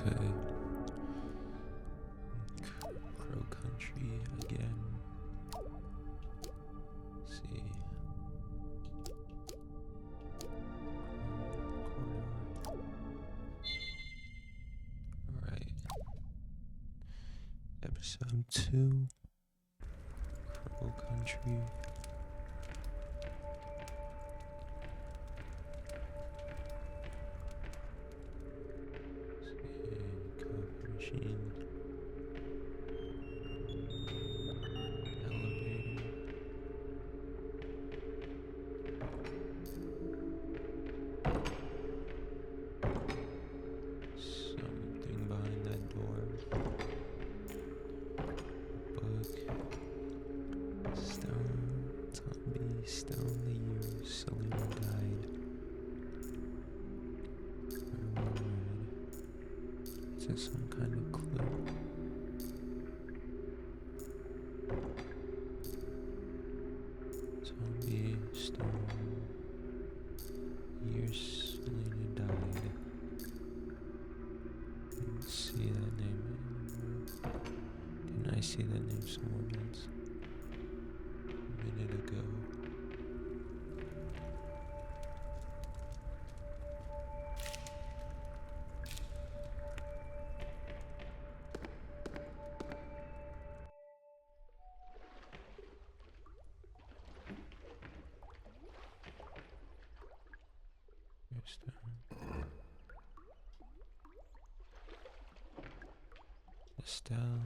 Okay. Crow Country again. Let's see. Alright. Episode 2. Crow Country. Coffee machine. Elevator. Something behind that door. Book. Stone. Zombie. Stone the year Selena died. Is this some kind of clue? Zombie, stone, years Selena died. Didn't see that name anymore. Didn't I see that name somewhere once? A minute ago. Here's Estelle.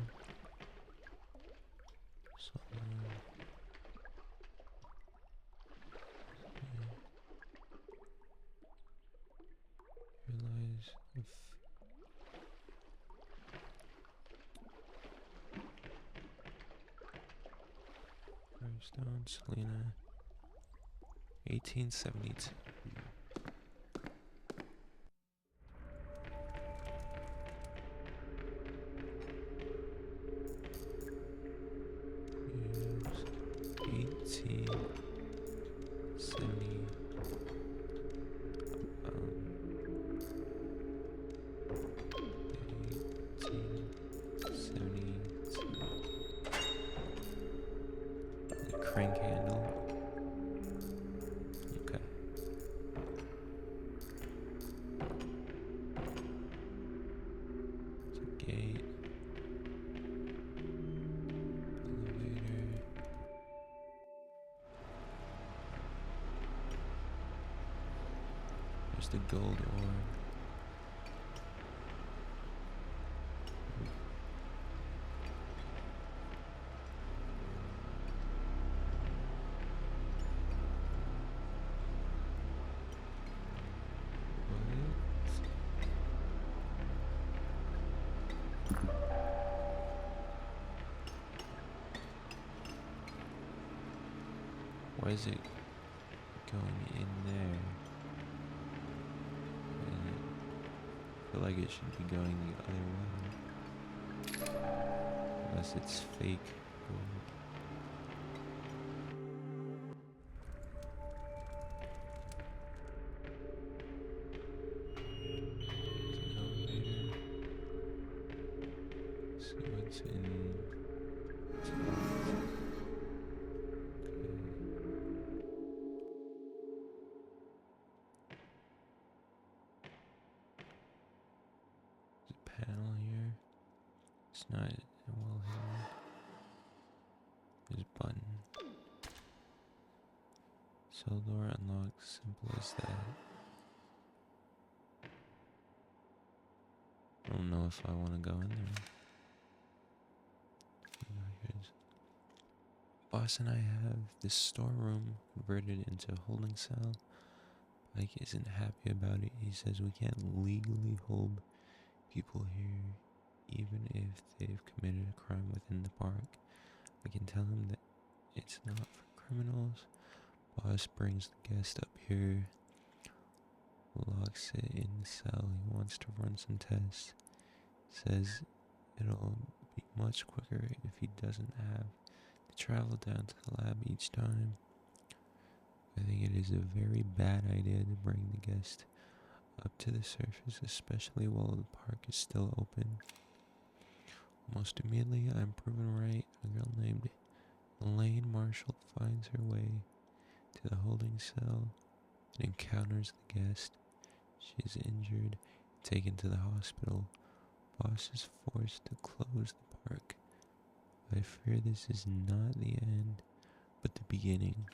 Realize if Stone, Selena, 1872. Years, 1870. 1872. The crank handle. Okay. It's a gate. Elevator. There's the gold ore. Why is it going in there? I feel like it should be going the other way. Unless it's fake gold. It's an elevator. See what's in. It's locked. Panel here. It's not well hidden. There's a button. Cell door unlocked. Simple as that. I don't know if I want to go in there. Here's Boss and I have this storeroom converted into a holding cell. Mike isn't happy about it. He says we can't legally hold people here, even if they've committed a crime within the park. I can tell him that it's not for criminals. Boss brings the guest up here, locks it in the cell. He wants to run some tests. Says it'll be much quicker if he doesn't have to travel down to the lab each time. I think it is a very bad idea to bring the guest up to the surface, especially while the park is still open. Almost immediately, I'm proven right. A girl named Elaine Marshall finds her way to the holding cell and encounters the guest. She is injured, taken to the hospital. Boss is forced to close the park. I fear this is not the end, but the beginning.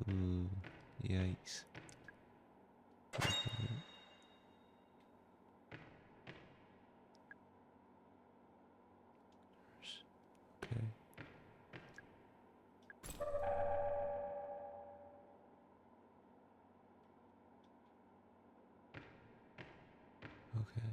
Ooh, yikes. Okay. Okay.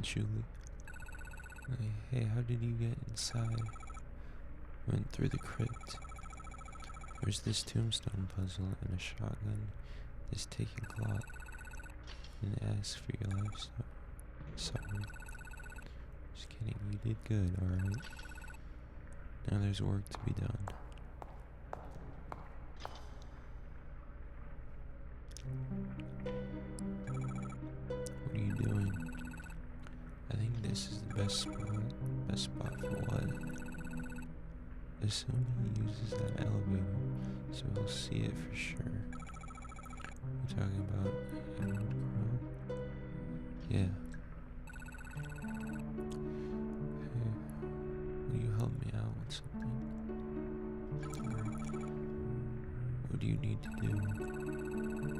Julie. Hey, how did you get inside? Went through the crypt. There's this tombstone puzzle and a shotgun. This taking clock. And ask for your life. Sorry. Just kidding, you did good, alright? Now there's work to be done. What are you doing? I think this is the best spot. Best spot for what? Assume he uses that elevator, so he'll see it for sure. You're talking about Edward Crow? Yeah. Hey, will you help me out with something? Or what do you need to do?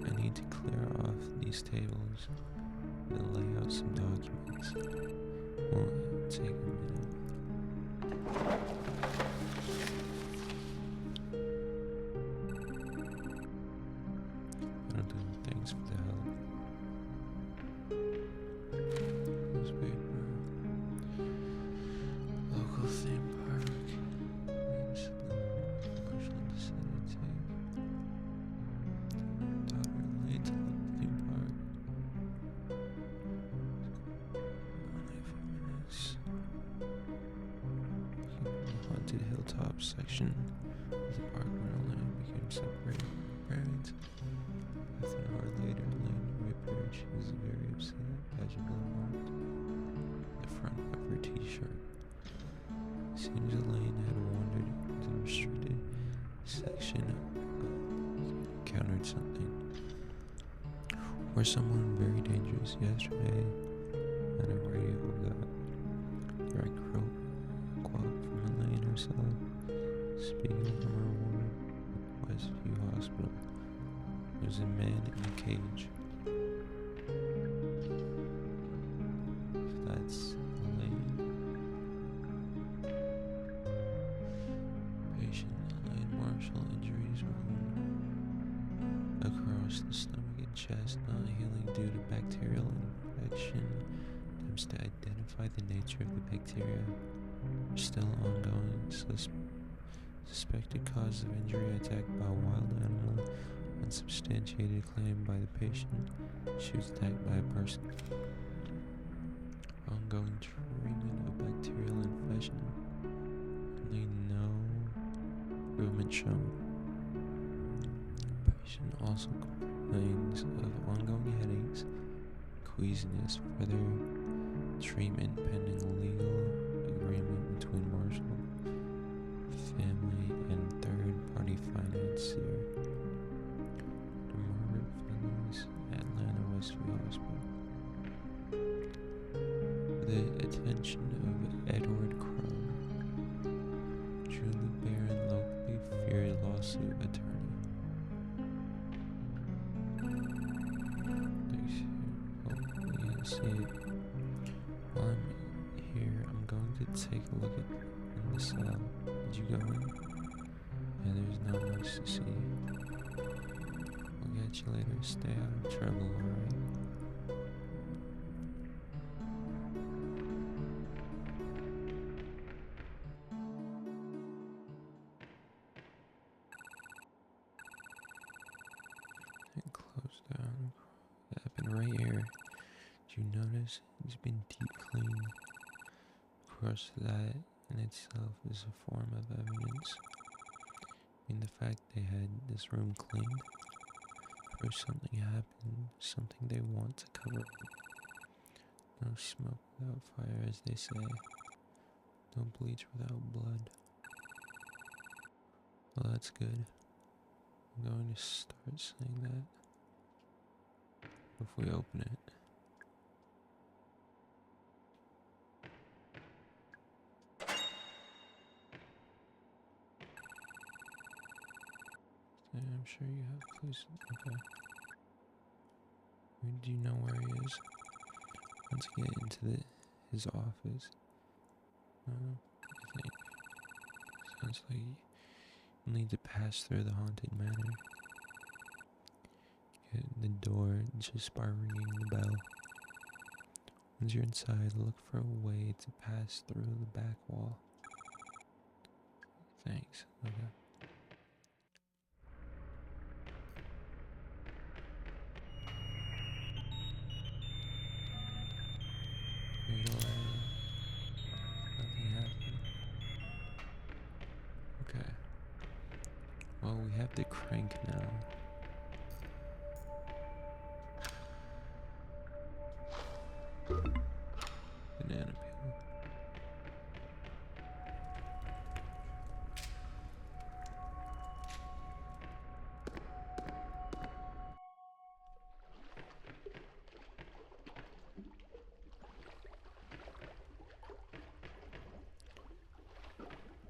I need to clear off these tables and lay out some documents. Won't take a minute. I don't do thanks for the help. Newspaper. Local theme park. Marshall decided to take daughter late to the theme park. Only a few minutes. The haunted hilltop section of the park where Elaine became separated from her parents. Half an hour later, Elaine reappeared. She was very upset, agile and marked the front of her t-shirt. It seems Elaine had wandered into the restricted section encountered something. Or someone very dangerous yesterday, and a radio got direct quote from Elaine herself, speaking from her ward at Westview Hospital. There's a man in a cage. That's Elaine. Patient Elaine Marshall, injuries wound across the stomach and chest, not healing due to bacterial infection. Attempts to identify the nature of the bacteria are still ongoing. Suspected cause of injury: attacked by a wild animal. Unsubstantiated claim by the patient: she was attacked by a person. Ongoing treatment of bacterial infection. Only no improvement shown. Patient also complains of ongoing headaches, queasiness. Further treatment pending legal agreement between Marshall family and third-party financier. Atlanta Westview Hospital. The attention of Edward Crow, Julie Barron, locally feared lawsuit attorney. Hopefully I see it. While I'm here, I'm going to take a look in the cell. Did you go in? Yeah, there's not much to see. Catch you later. Stay out of trouble, alright? notice it's been deep cleaned. Of course, that in itself is a form of evidence. I mean, the fact they had this room cleaned, or something happened, something they want to cover up. No smoke without fire, as they say. No bleach without blood. Well, that's good. I'm going to start saying that if we open it. I'm sure you have clues. Okay. Do you know where he is? Once you get into his office, I think sounds like you need to pass through the haunted manor. Get the door just by ringing the bell. Once you're inside, look for a way to pass through the back wall. Thanks. Okay. Wait away. Nothing happened. Okay. Well, we have the crank now. Banana peel.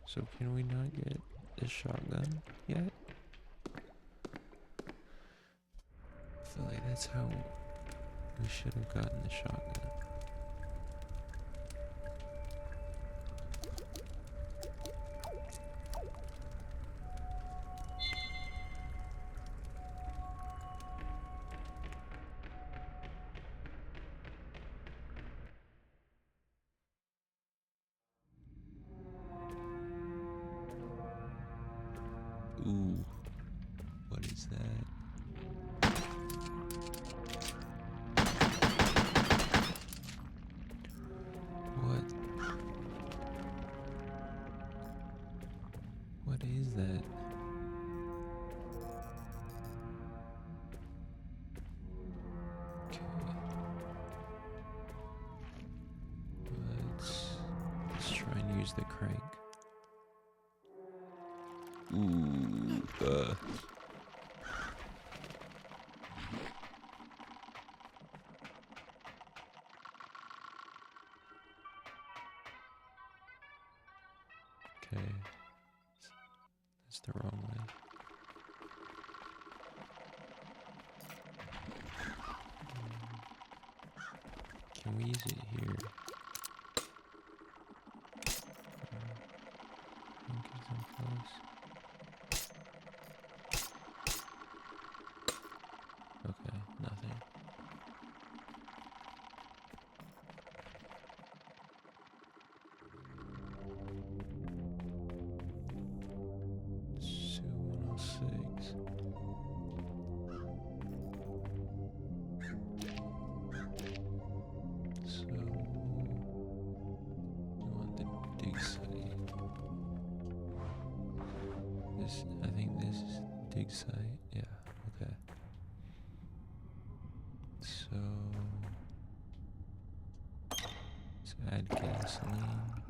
So can we not get the shotgun yet? I feel like that's how we should have gotten the shotgun. Ooh, what is that? What? What is that? Okay. Let's try and use the crank. Ooh, Okay. That's the wrong way. Can we use it here? I think it's in place. Okay, nothing. Sue 106. So we want the dig site. I think this is dig site. Yeah, okay. So let's add gasoline.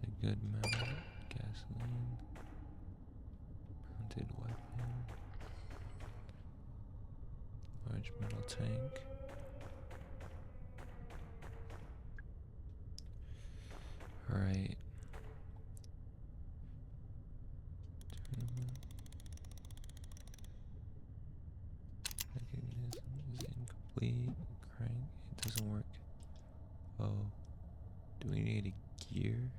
A good amount of gasoline. Mounted weapon. Large metal tank. Alright. Mechanism is incomplete. Crank. It doesn't work. Oh. Do we need a gear?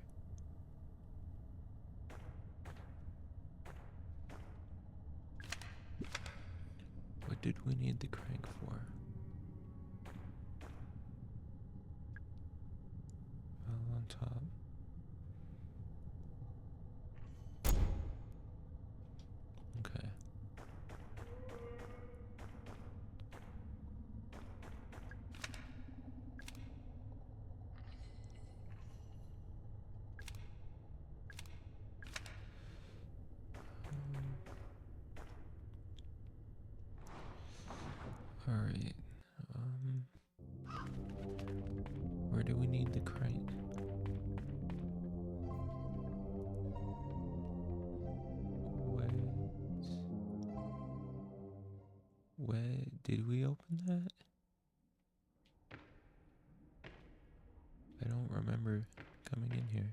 What did we need the crank for? Well, on top. Okay. do we need the crate? Wait, did we open that? I don't remember coming in here.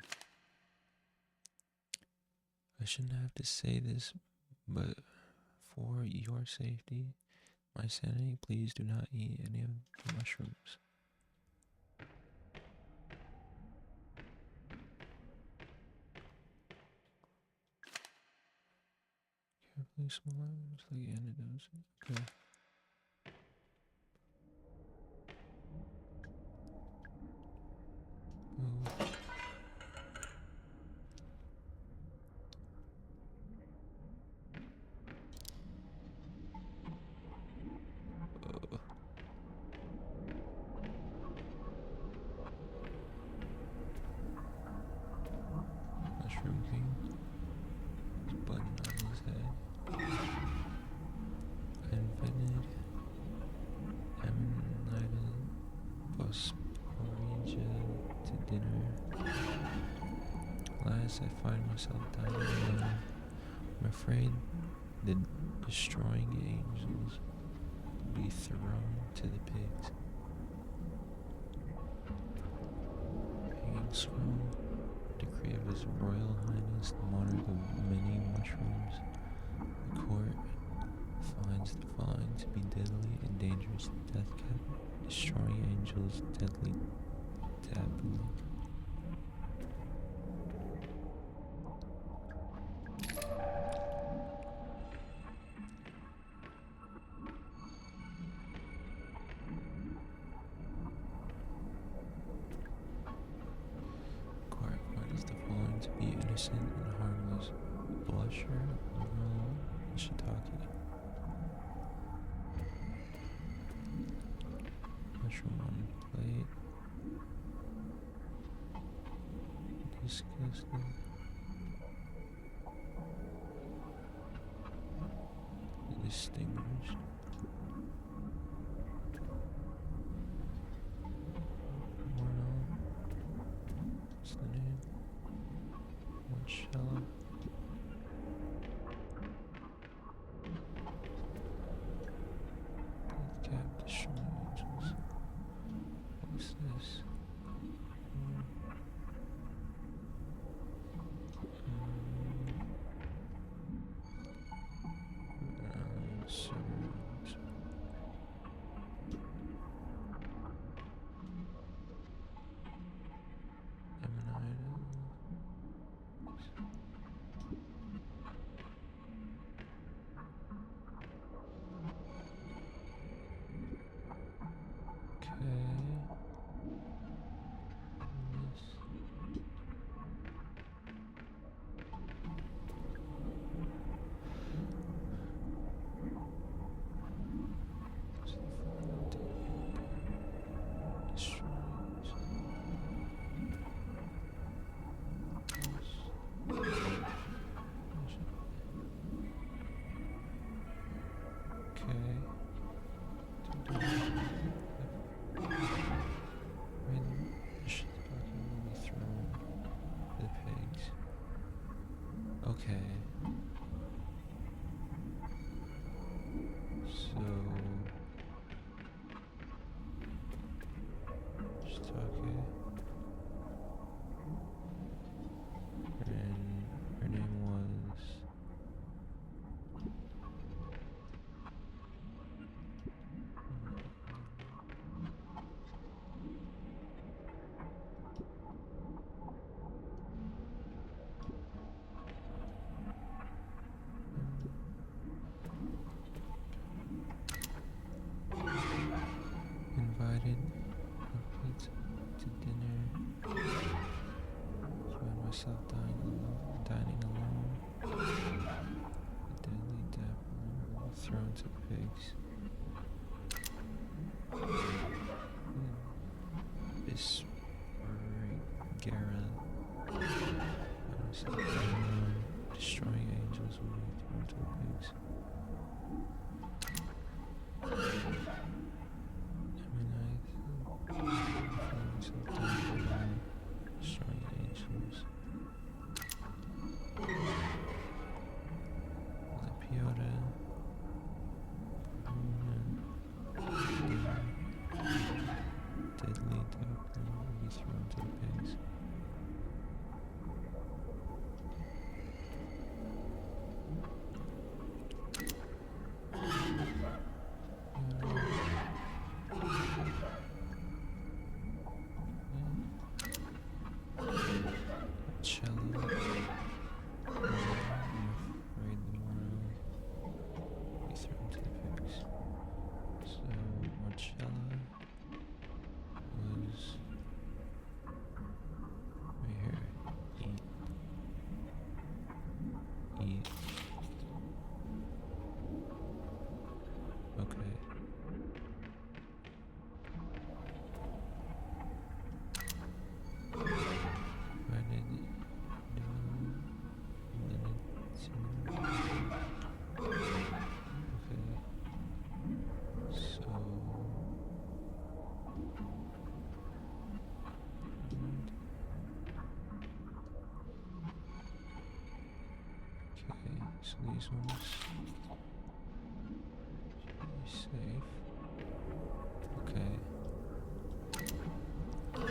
I shouldn't have to say this, but for your safety, my sanity, please do not eat any of the mushrooms. Carefully small items like antidotes. Okay. Move. Mushroom King. His button on his head. I invented ammonite Bosporia to dinner. Alas, I find myself dying alone. I'm afraid the destroying angels will be thrown to the pigs. Hanging scroll. Decree of His Royal Highness, the monarch of many mushrooms. The court finds the following to be deadly and dangerous: death cap, destroying angels, deadly taboo. Court finds the following to be innocent and harmless: blusher, laurel, and shiitake. Mushroom on plate. Disgusting. Distinguished. Mortal. What's the name? Marcella. Death cap, destroying angels. What's this? Servant. Ammonite. Okay. So shiitake. And her name was invited to dinner. Find myself dining alone. The deadly dapper thrown to pigs. This Garrett. Find myself dining alone. Destroying angels will be thrown to the pigs. something about destroying angels. Lepiota. Deadly duckling will be thrown to the pigs. Cello. I'm afraid the moral will be thrown to the pigs. So Marcella was right here. Eat. Okay. Why did it do? And then it's okay. So okay, so these ones should be safe. Okay. I'm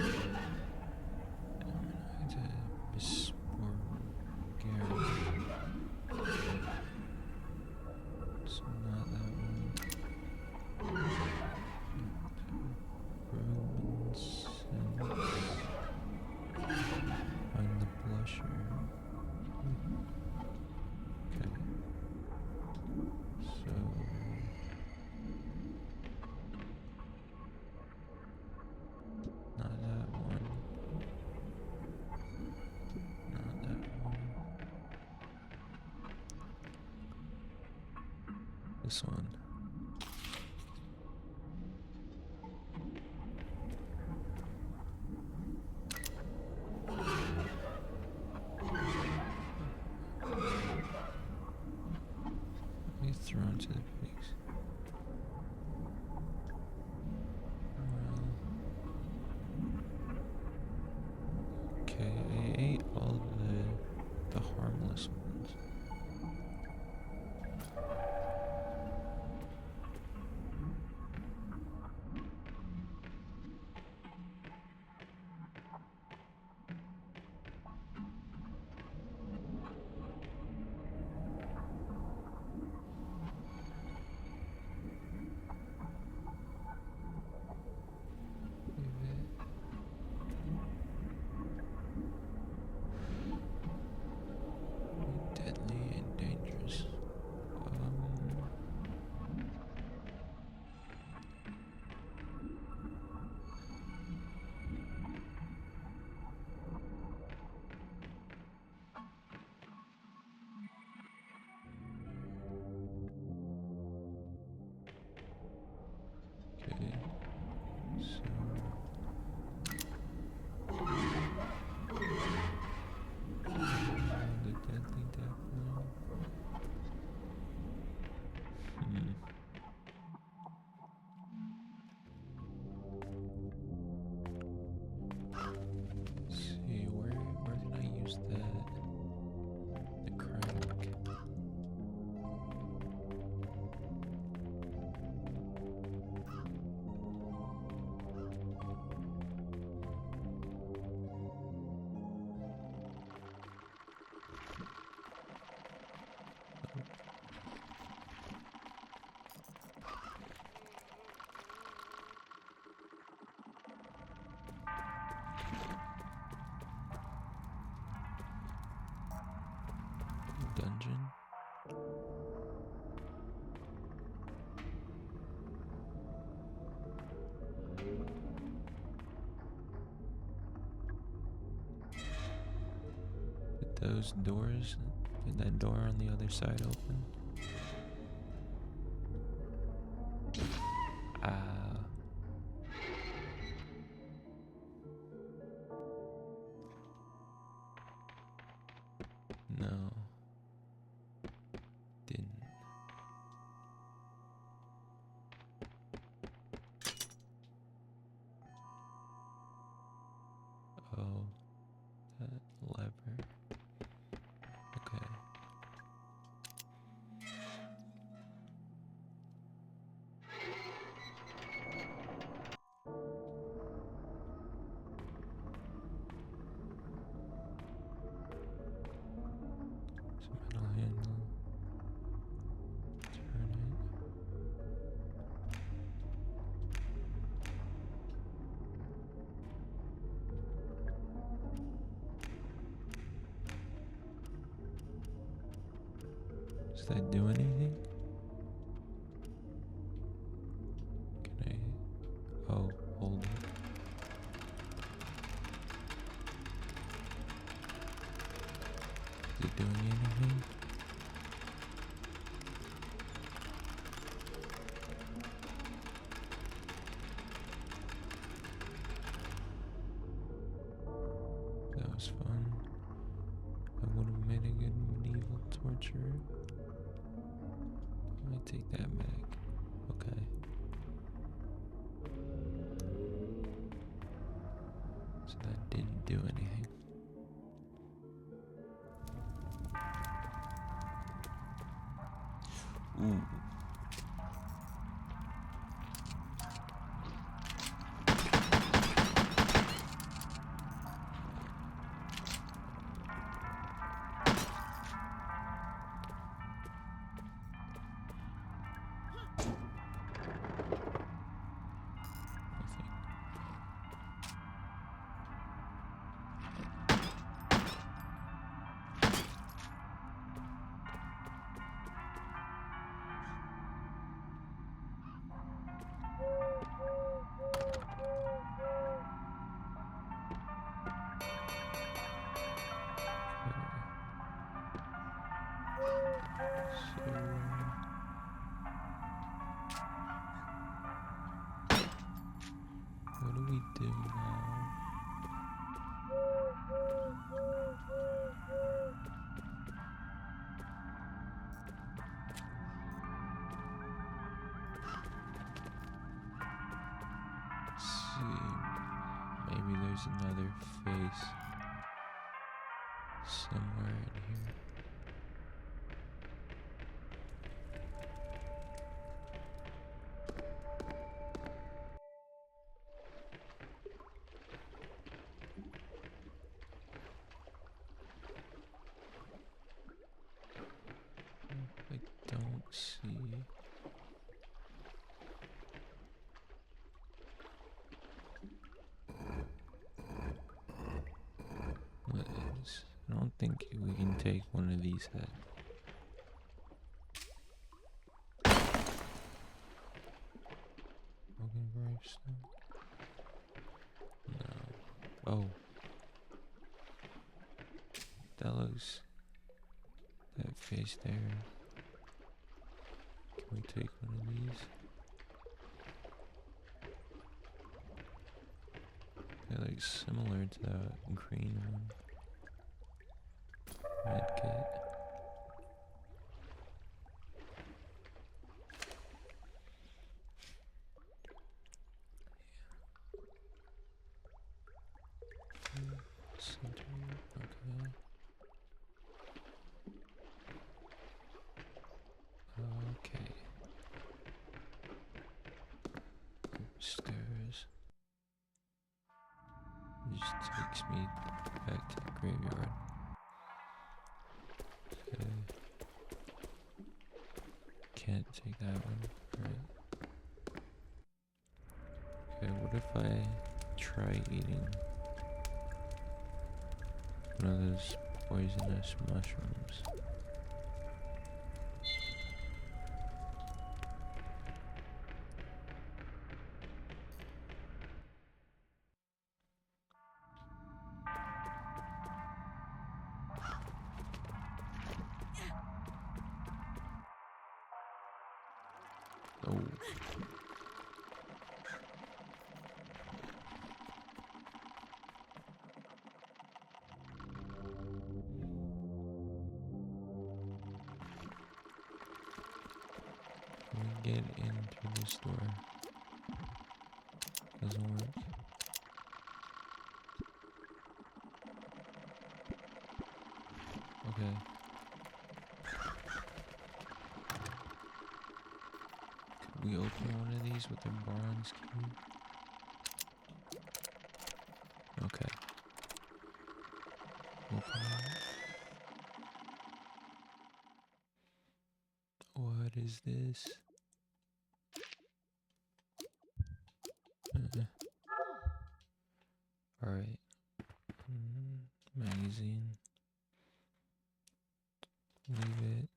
gonna have to miss more Gary. So not that one. Romans find the blusher. Okay. So not that one. Not that one. This one. Be thrown to the pigs. Well, okay, I ate all the harmless ones. Leave it. Deadly and dangerous. Okay, so the deadly duckling. Let's see, where can I use that? The crank. Dungeon. Did those doors, did that door on the other side open? Ah. No. Didn't. Oh, that lever. Okay. It's a metal handle. Turn it. Does that do anything? Can I? Oh, hold it. Is it doing anything? That was fun. That would have made a good medieval torture. Let me take that back. Okay. So that didn't do anything. Ooh. What do we do now? See, maybe there's another face somewhere in here. I don't see. What is? I don't think we can take one of these heads. Broken gravestone? No. Oh. That looks. That face there. Can we take one of these? That looks similar to that green one. Medkit. Center. Okay. Okay. Upstairs. It just takes me back to the graveyard. Okay. Can't take that one. Right. Okay, what if I try eating one of those poisonous mushrooms? Oh. Can we get in through this door? Doesn't work. Okay. Could we open one of these with a bronze key? Okay. Open it. What is this? Alright. Magazine. Leave it.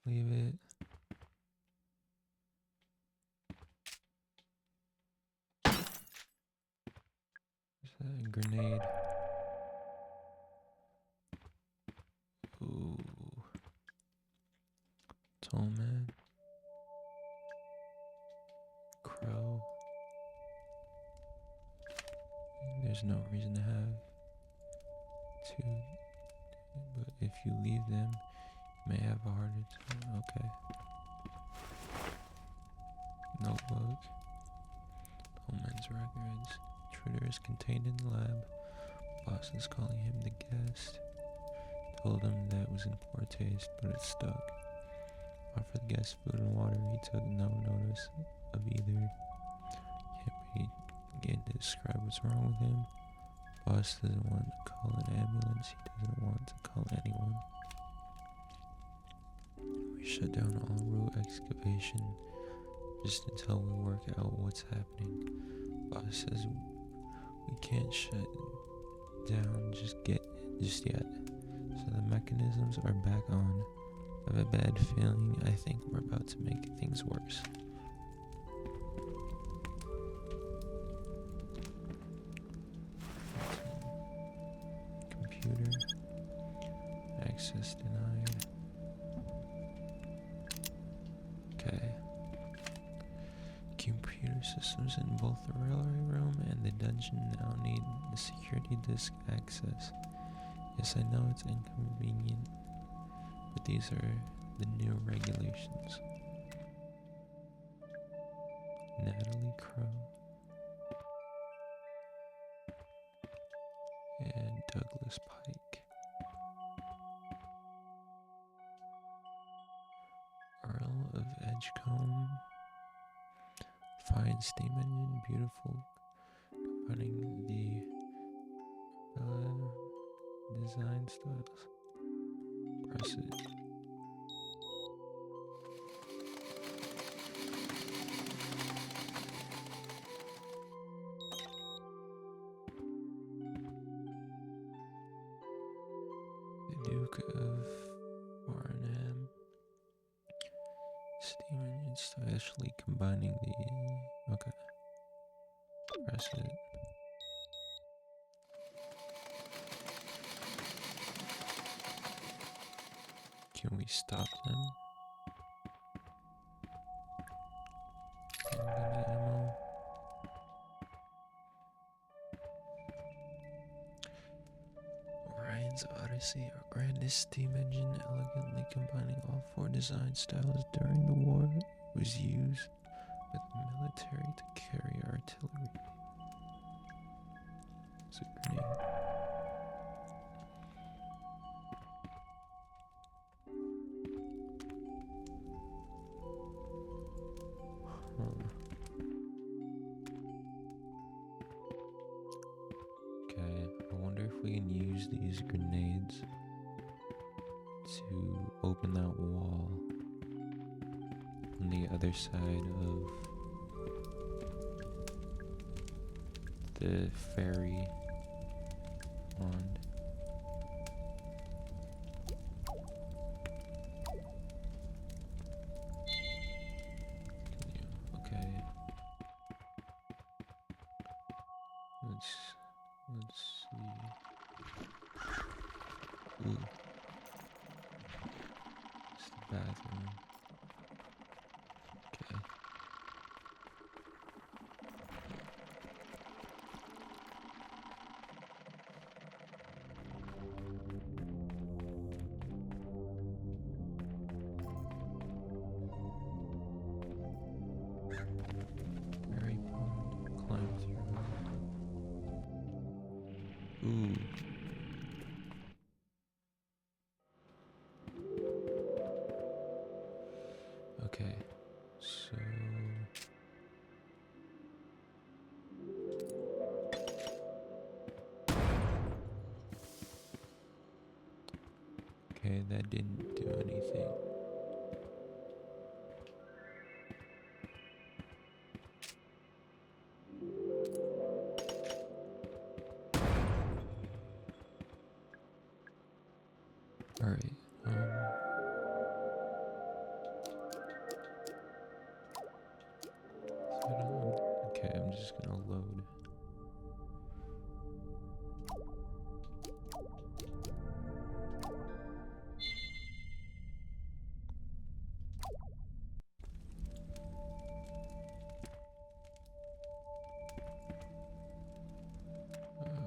Leave it. Is that a grenade? Ooh. Tall man. Crow. There's no reason to have two, but if you leave them, you may have a harder time. Okay. Notebook. Holman's records. Intruder is contained in the lab. Boss is calling him the guest. Told him that it was in poor taste, but it stuck. Offered the guest food and water. He took no notice of either. Can't begin to describe what's wrong with him. Boss doesn't want to call an ambulance. He doesn't want to call anyone. We shut down all root excavation just until we work out what's happening. Boss says we can't shut down just yet. So the mechanisms are back on. I have a bad feeling. I think we're about to make things worse. Computer. Access denied. Okay. Computer systems in both the railway room and the dungeon now need the security disk access. Yes, I know it's inconvenient, but these are the new regulations. Natalie Crow and Douglas Pike. Earl of Edgecombe. Fine steam engine, beautiful, combining the design styles. Press it. The Duke of Barnham. Steam engine, stylishly combining the. Okay. Press it. Can we stop them? Ammo. Orion's Odyssey, our grandest steam engine, elegantly combining all four design styles during the war, was used with the military to carry artillery. It's a grenade. Okay, I wonder if we can use these grenades to open that wall on the other side of the ferry pond. Okay. Let's see. Ooh. It's the bathroom. Okay. Very pond. Climb through. Ooh. Okay, that didn't do anything. Alright, okay, I'm just gonna load.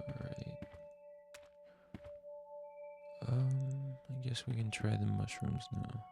Alright. I guess we can try the mushrooms now.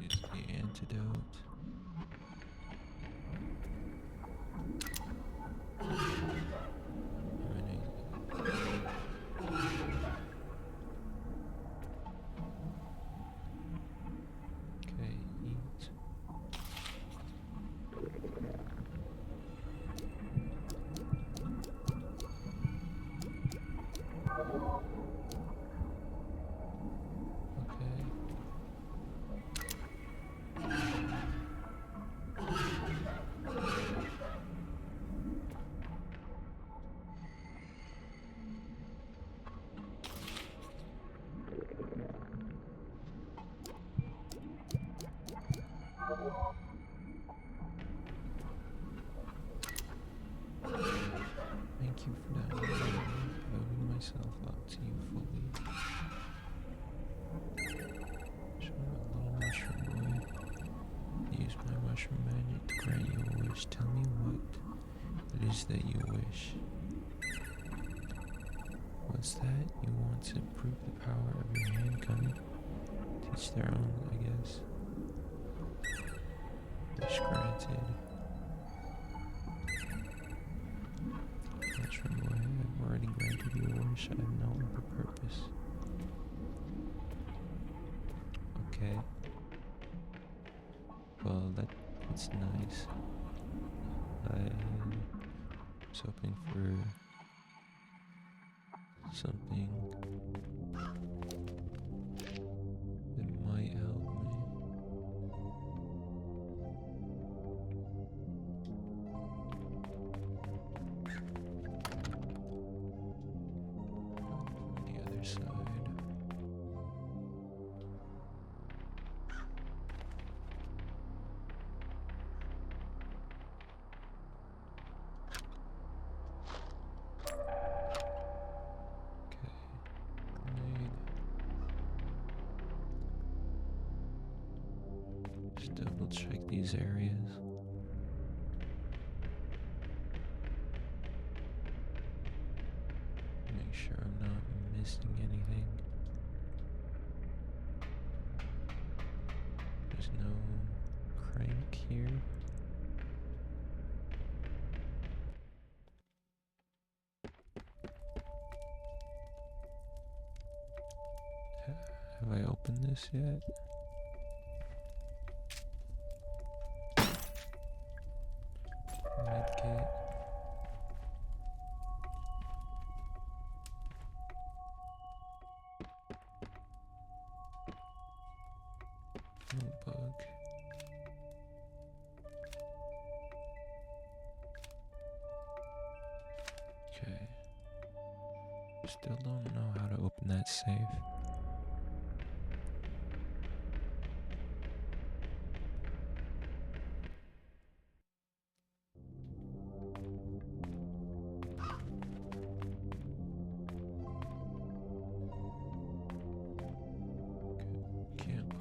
Use the antidote. Okay, eat. Okay. Thank you for downloading. I open myself up to you fully. Show a little mushroom boy. Use my mushroom magic to grant you a wish. Tell me what it is that you wish. What's that? You want to prove the power of your hand gunning? Teach their own, I guess. Wish granted. Mushroom boy, I've already granted you a wish. I have no other purpose. Okay. Well, that's nice. I was hoping for something that might help me. On the other side. Just double check these areas. Make sure I'm not missing anything. There's no crank here. Have I opened this yet? Medkit. Notebook. Okay. Still don't know how to open that safe.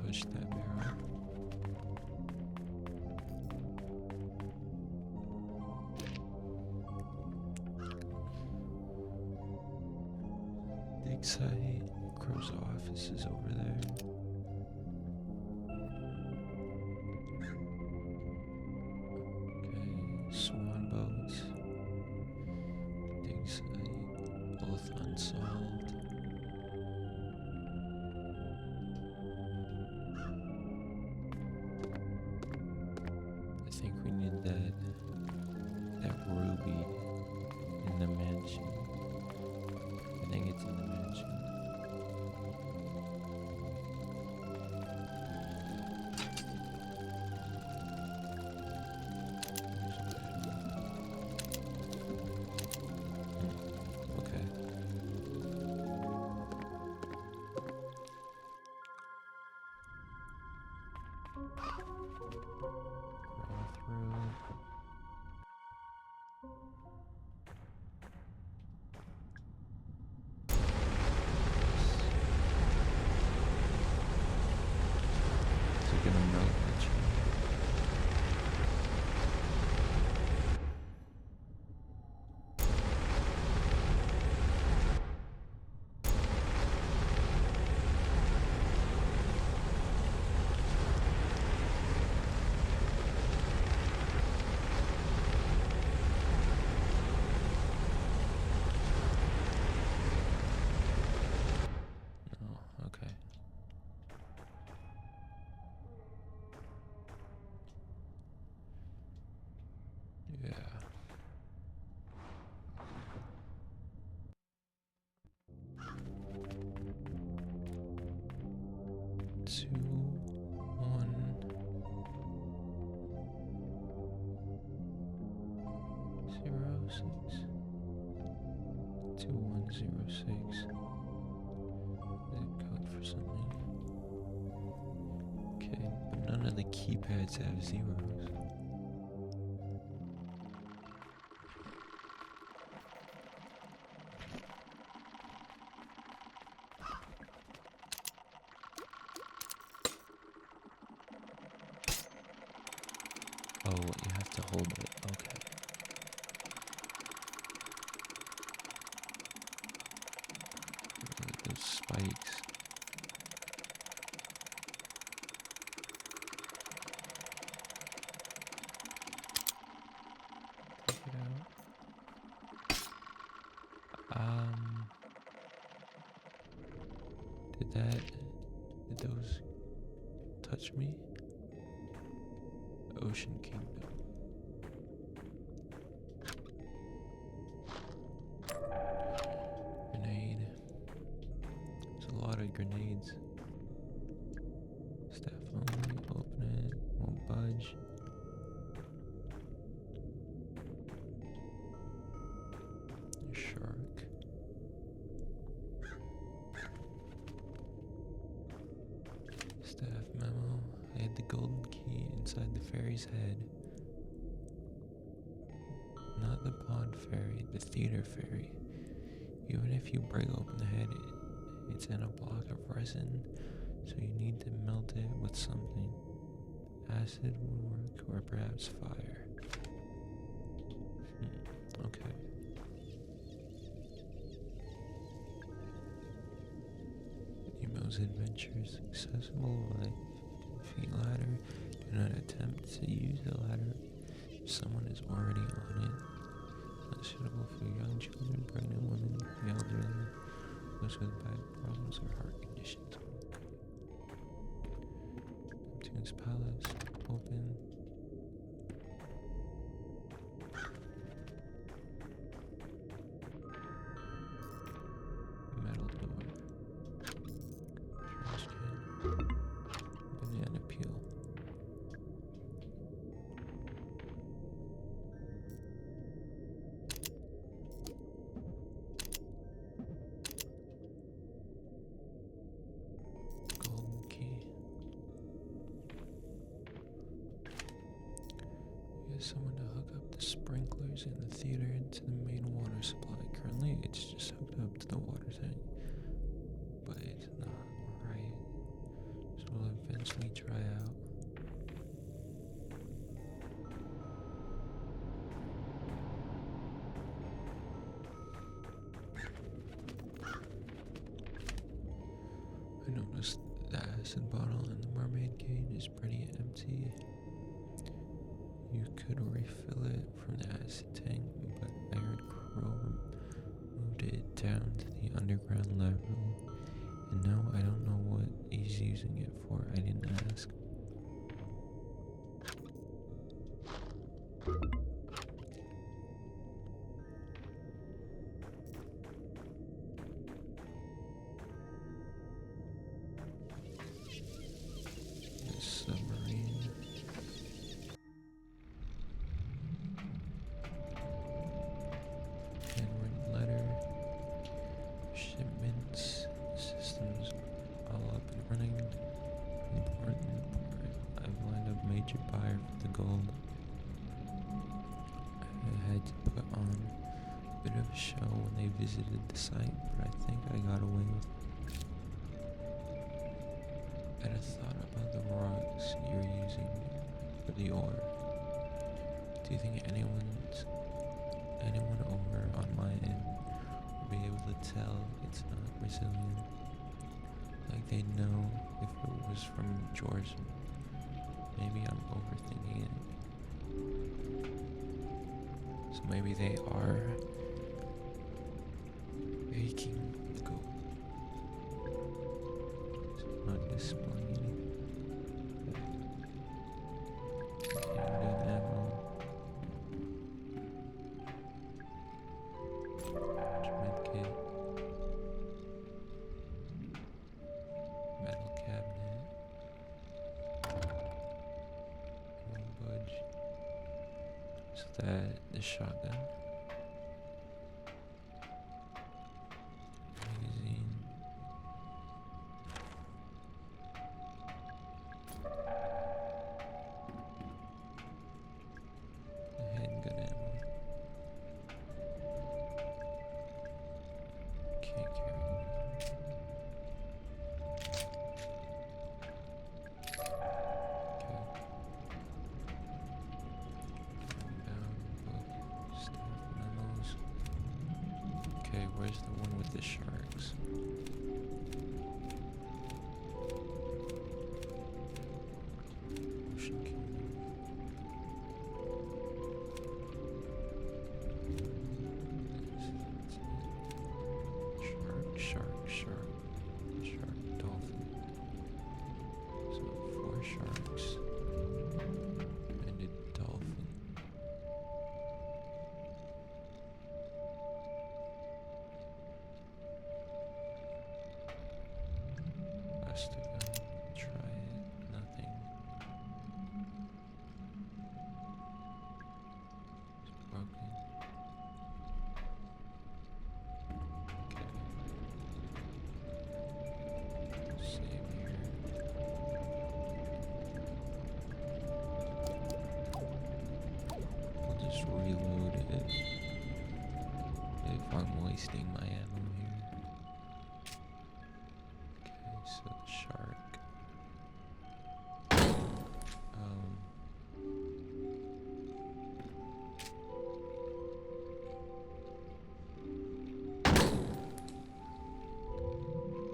push that barrel. Dig site, Crow's office is over there. Okay, swan boats. Dig site, both unsolved. I think we need that ruby in the mansion. I think it's in the mansion. Okay. Crawl through. Is it gonna melt the tree? No, okay. Yeah. Two, one. 06 2106. Zip code for something. Okay, but none of the keypads have zeros. Oh, you have to hold it. Okay. Look at those spikes. Take it out. Did those touch me? Ocean Kingdom. Grenade. There's a lot of grenades. Staff only. Open it. Won't budge. Shark. Staff memo. I had the golden key inside the fairy's head. Not the pond fairy, the theater fairy. Even if you break open the head, it's in a block of resin, so you need to melt it with something. Acid would work, or perhaps fire. Okay. Nemo's adventures accessible by 50 feet ladder. Do not attempt to use the ladder if someone is already on it. Not suitable for young children, pregnant women, the elderly, those with back problems or heart conditions. Neptune's Palace, open. Metal door. Trash can. Banana peel. Golden key. We have someone to hook up the sprinklers in the theater to the main water supply. Currently, it's just hooked up to the water tank, but it's not right. So we'll Plus, the acid bottle in the mermaid cage is pretty empty. You could refill it from the acid tank, but I heard Crow moved it down to the underground level, and now I don't know what he's using it for. I didn't ask. The submarine. Handwritten letter. Shipments. Systems all up and running. Important part. I've lined up major buyer for the gold. I had to put on a bit of a show when they visited the site, but I think I got away with it. I had a thought about the rocks you're using for the ore. Do you think anyone over on my end will be able to tell it's not Brazilian? Like they'd know if it was from Georgia. Maybe I'm overthinking it. So maybe they are making the gold. It's not displaying it. Handgun ammo. Attachment kit. Metal cabinet. Won't budge. So that the shotgun. Magazine. The handgun ammo. Can't carry it. Okay. Bound book, staff memos. Okay, where's the one with the sharks? Ocean Kingdom. Shark, dolphin. So 4 sharks and a dolphin. Must have gone. Try it. Nothing. It's broken. Okay. Save here. I'll just reload it if I'm wasting my ammo here. Okay, so the shark.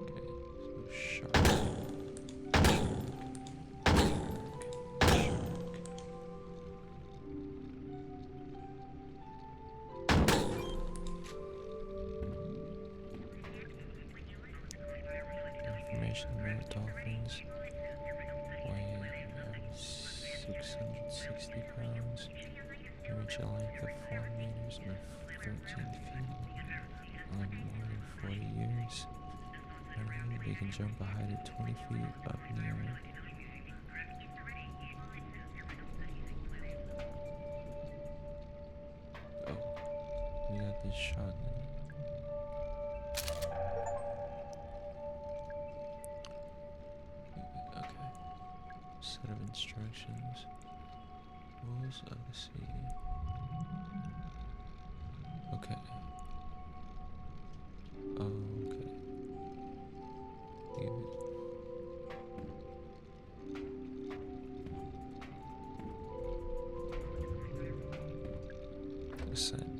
Okay, so shark. Information about dolphins weigh around 660 pounds, reach a length of 4 meters or 13 feet, live more than 40 years. Normally, they can jump a height of 20 feet up in the air. Oh, we got this shotgun. Okay. Set of instructions. Rules of the sea. Okay. Oh, okay. Leave it. Ascend.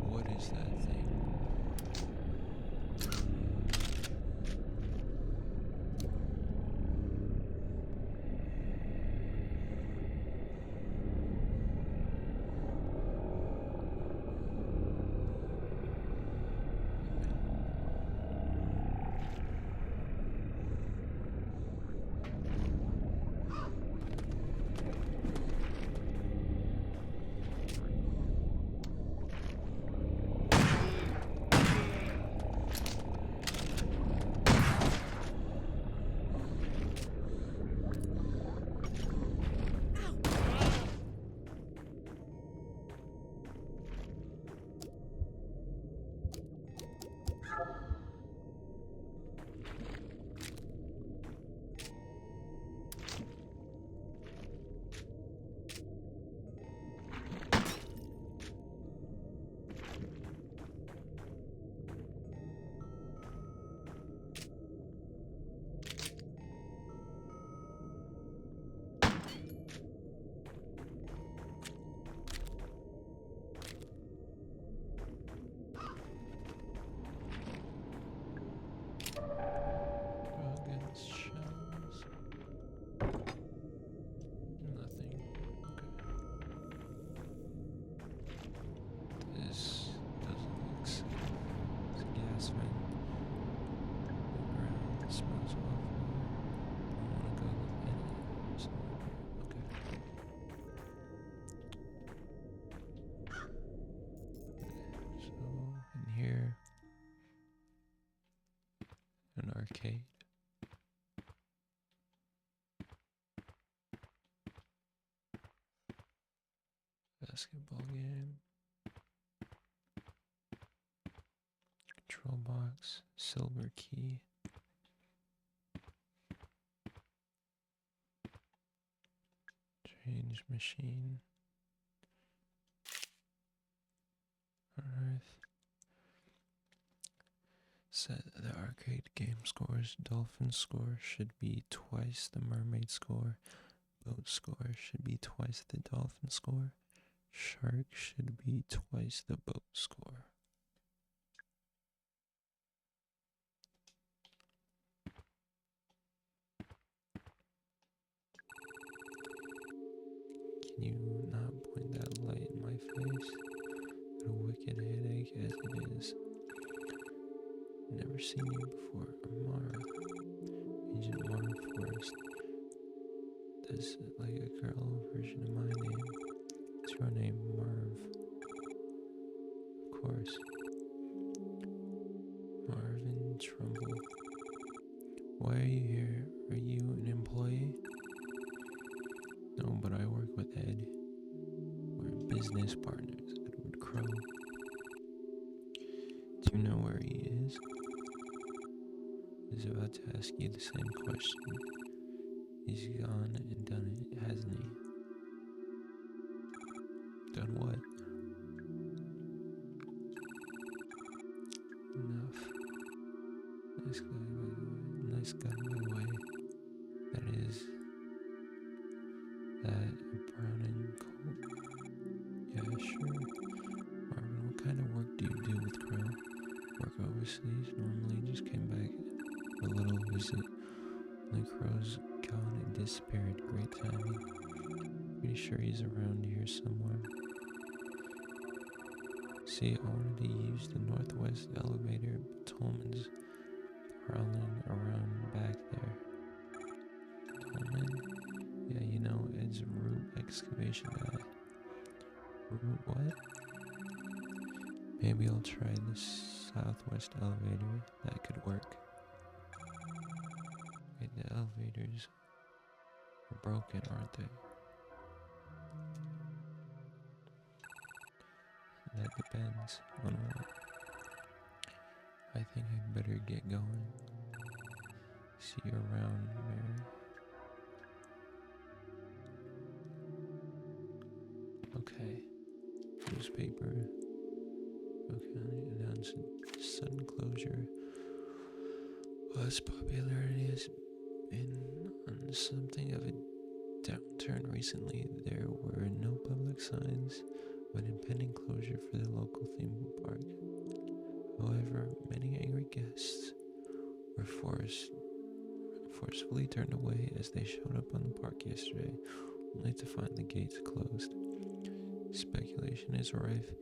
What is that thing? arcade. Basketball game. Control box. Silver key. Change machine. Alright. Set the arcade game scores. Dolphin score should be twice the mermaid score. Boat score should be twice the dolphin score. Shark should be twice the boat score. Can you not point that light in my face? What a wicked headache as it is. Never seen you before. Amara. Agent Mara Forrest. That's like a girl version of my name. What's your name? Marv. Of course. Marvin Trumbull. Why are you here? Are you an employee? No, but I work with Ed. We're business partners, Edward Crow. Do you know where he is? He's about to ask you the same question. He's gone and done it, hasn't he? Done what? Enough. Nice guy, by the way. Nice guy, by the way. That is... that a Browning Colt? Yeah, sure. Marvin, what kind of work do you do with Crow? Work overseas? Normally just came back a little visit. Only Crow's gone and disappeared. Great timing. Pretty sure he's around here somewhere. See, I wanted to use the northwest elevator, but Tolman's prowling around back there. Tolman? Yeah, you know, Ed's a root excavation guy. Root what? Maybe I'll try the southwest elevator. That could work. Wait, the elevators are broken, aren't they? That depends on what. I think I'd better get going. See you around, Mary. Okay. Newspaper. Okay, announced sudden closure. Bus popularity has been on something of a downturn recently. There were no public signs of an impending closure for the local theme park. However, many angry guests were forcefully turned away as they showed up on the park yesterday, only to find the gates closed. Speculation is rife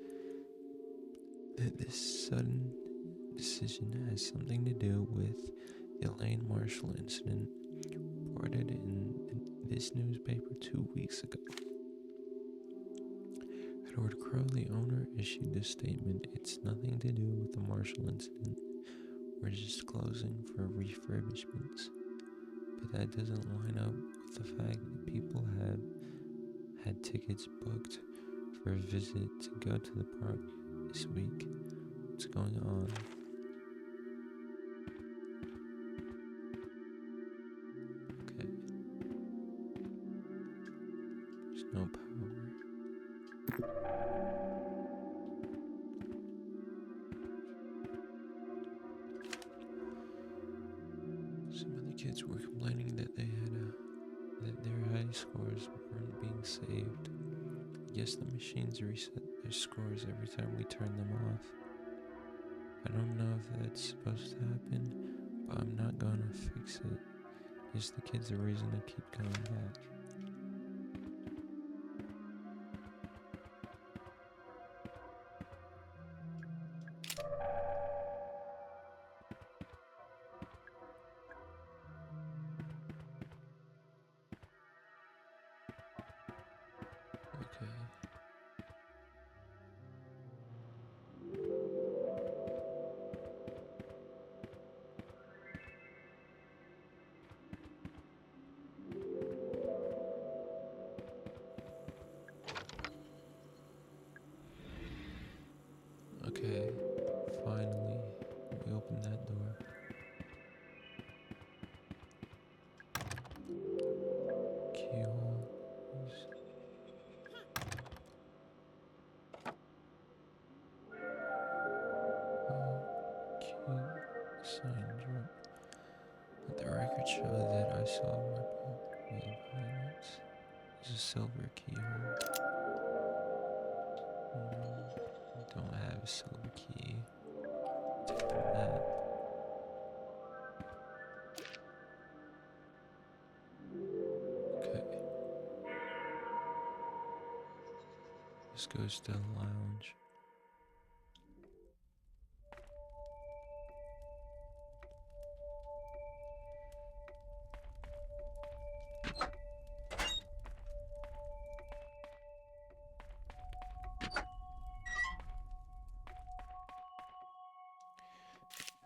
that this sudden decision has something to do with the Elaine Marshall incident reported in this newspaper 2 weeks ago. Edward Crow, the owner, issued this statement. It's nothing to do with the Marshall incident. We're just closing for refurbishments. But that doesn't line up with the fact that people have had tickets booked for a visit to go to the park this week. What's going on? Okay. There's no power. Some of the kids were complaining that that their high scores weren't being saved. I guess the machines reset their scores every time we turn them off. I don't know if that's supposed to happen, but I'm not gonna fix it. Gives the kids a reason to keep coming back. Okay. Okay, finally, we opened that door. Keyhole is key sign drop. Let the record show that I saw ripple with violence. There's a silver keyhole. Don't have a silver key. Take the map. Okay. This goes to the lounge.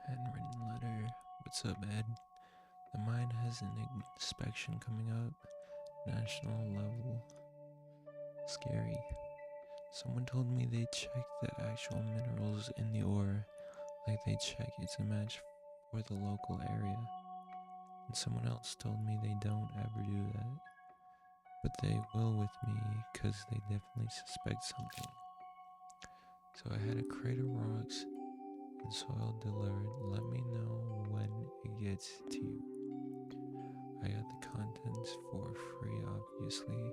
Handwritten letter. What's up, Ed? The mine has an inspection coming up. National level. Scary. Someone told me they check the actual minerals in the ore, like they check it to match for the local area. And someone else told me they don't ever do that. But they will with me, cause they definitely suspect something. So I had a crate of rocks and soil delivered. Let me know when it gets to you. I got the contents for free, obviously,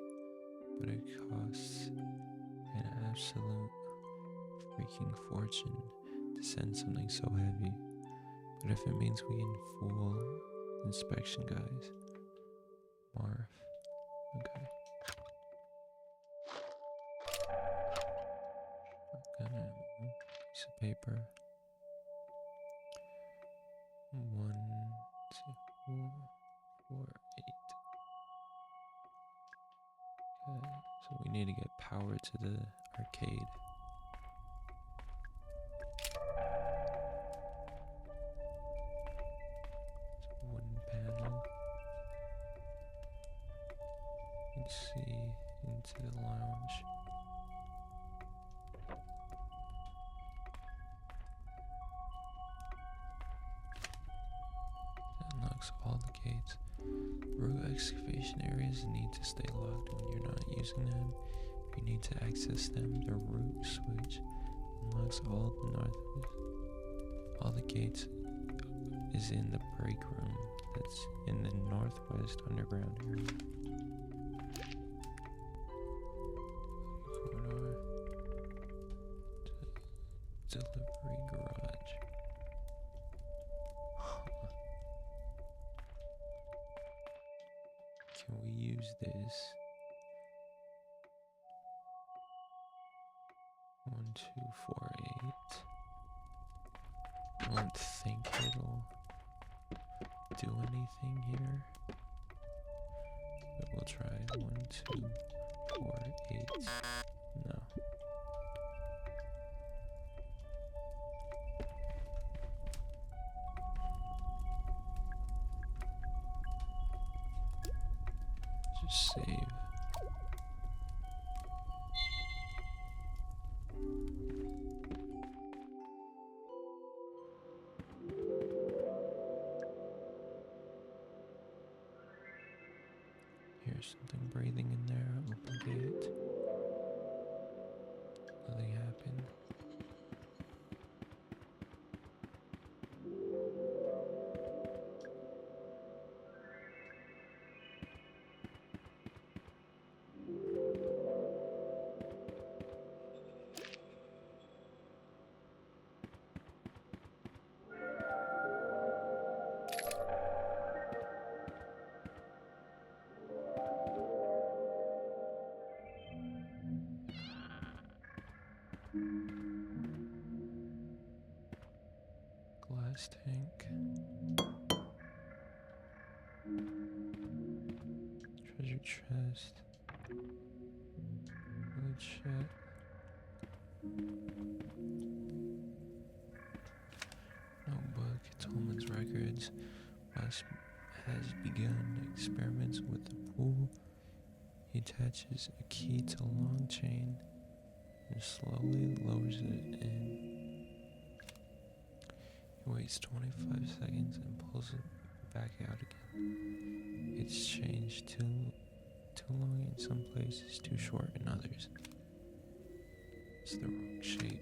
but it costs an absolute freaking fortune to send something so heavy. But if it means we can full inspection, guys. Marv. Okay. Shotgun ammo. Piece of paper. 1, 2, 4, 8. Okay, so we need to get power to the arcade. It's a wooden panel. You can see into the lounge. That unlocks all the gates. Root excavation areas need to stay locked when you're not using them. If you need to access them, the root switch unlocks all the all the gates is in the break room that's in the northwest underground area. Corridor. Delivery garage. Can we use this? 1, 2, 4, 8. I don't think it'll do anything here, but we'll try. 1, 2, 4, 8. No. Just save. Here's something breathing in there. Open gate. Nothing happened. Glass tank. Treasure chest. Wood shed. Notebook. Tolman's records. West has begun experiments with the pool. He attaches a key to a long chain and slowly lowers it in. He waits 25 seconds and pulls it back out again. It's changed too long in some places, too short in others. It's the wrong shape.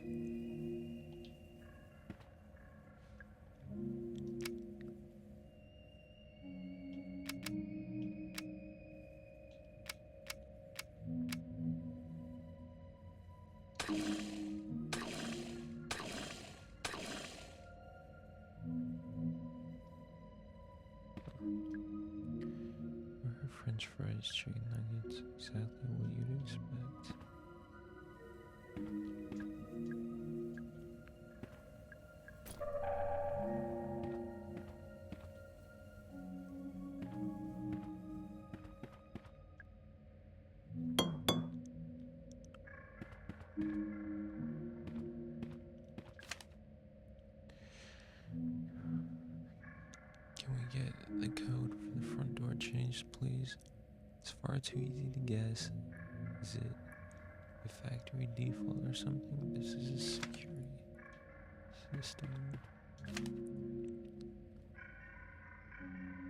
Were French fries, chicken nuggets, exactly what you'd expect. Can we get the code for the front door changed, please? It's far too easy to guess. Is it a factory default or something? This is a security system.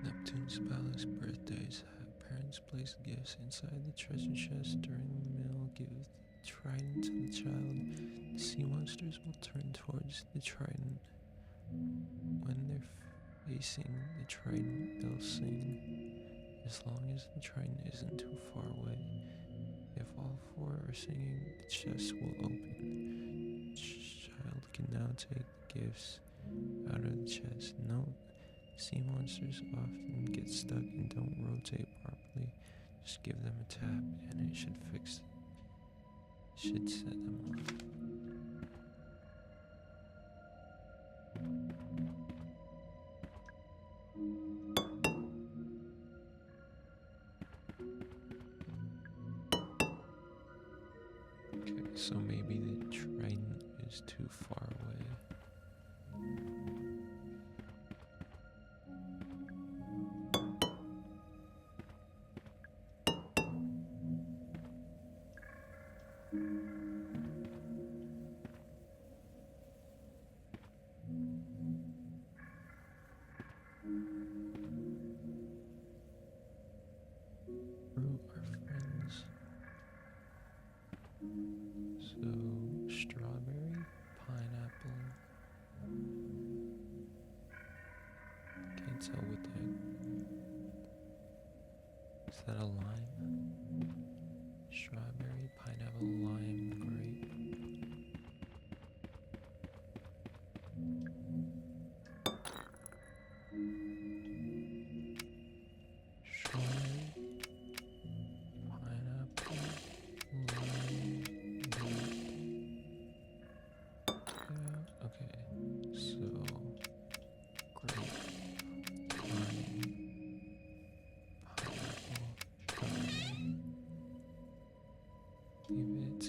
Neptune's Palace birthdays. Have parents place gifts inside the treasure chest during the meal. Give the trident to the child. The sea monsters will turn towards the trident. When they're facing the trident, they'll sing. As long as the trident isn't too far away. If all four are singing, the chest will open. The child can now take the gifts out of the chest. Note, sea monsters often get stuck and don't rotate properly. Just give them a tap and it should fix it. Should set them off. Okay, so maybe the trident is too far away. Fruit are friends. So, strawberry, pineapple. Can't tell what that. Is that a lime? Strawberry, pineapple, lime, grape. Strawberry, pineapple, lime, grape. Okay, so grape, lime, pineapple, strawberry. Leave it.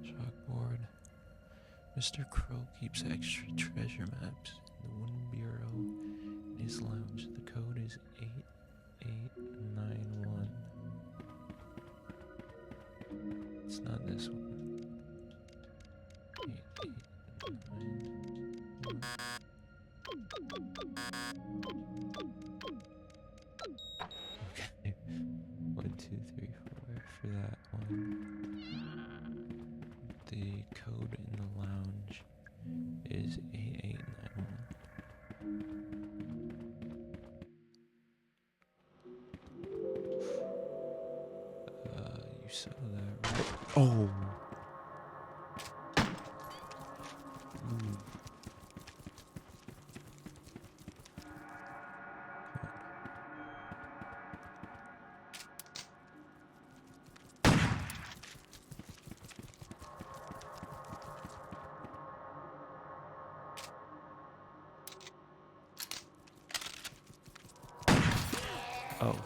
Chalkboard. Mr. Crow keeps extra treasure maps in the wooden bureau in his lounge. The code is 8891. It's not this one. 8891. Okay. 1, 2, 3, 4 for that one. The code in the lounge is 8891. You saw that, right? Oh! Ooh. Oh.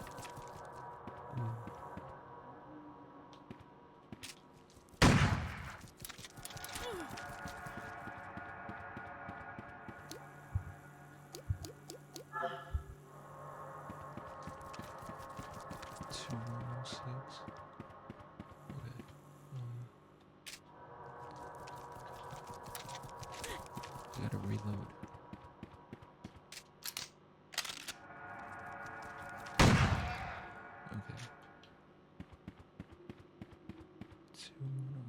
Two, 6. Okay. I gotta reload.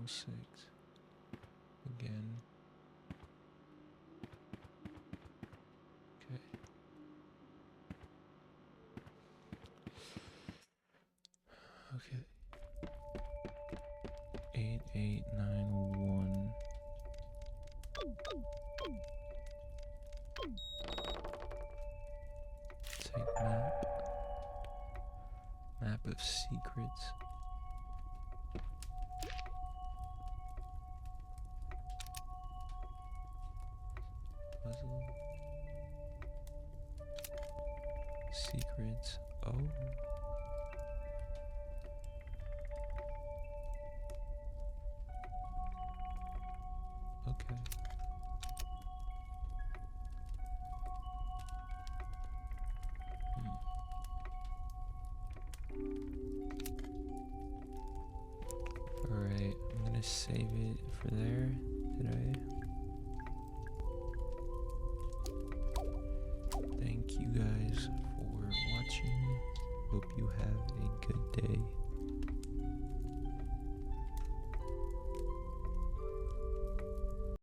6. Again. Okay. Okay. 8891. Segment. Map of secrets. Puzzle. Secrets. Oh. Okay. Alright, I'm gonna save it for there. Did I? Thank you guys for watching. Hope you have a good day.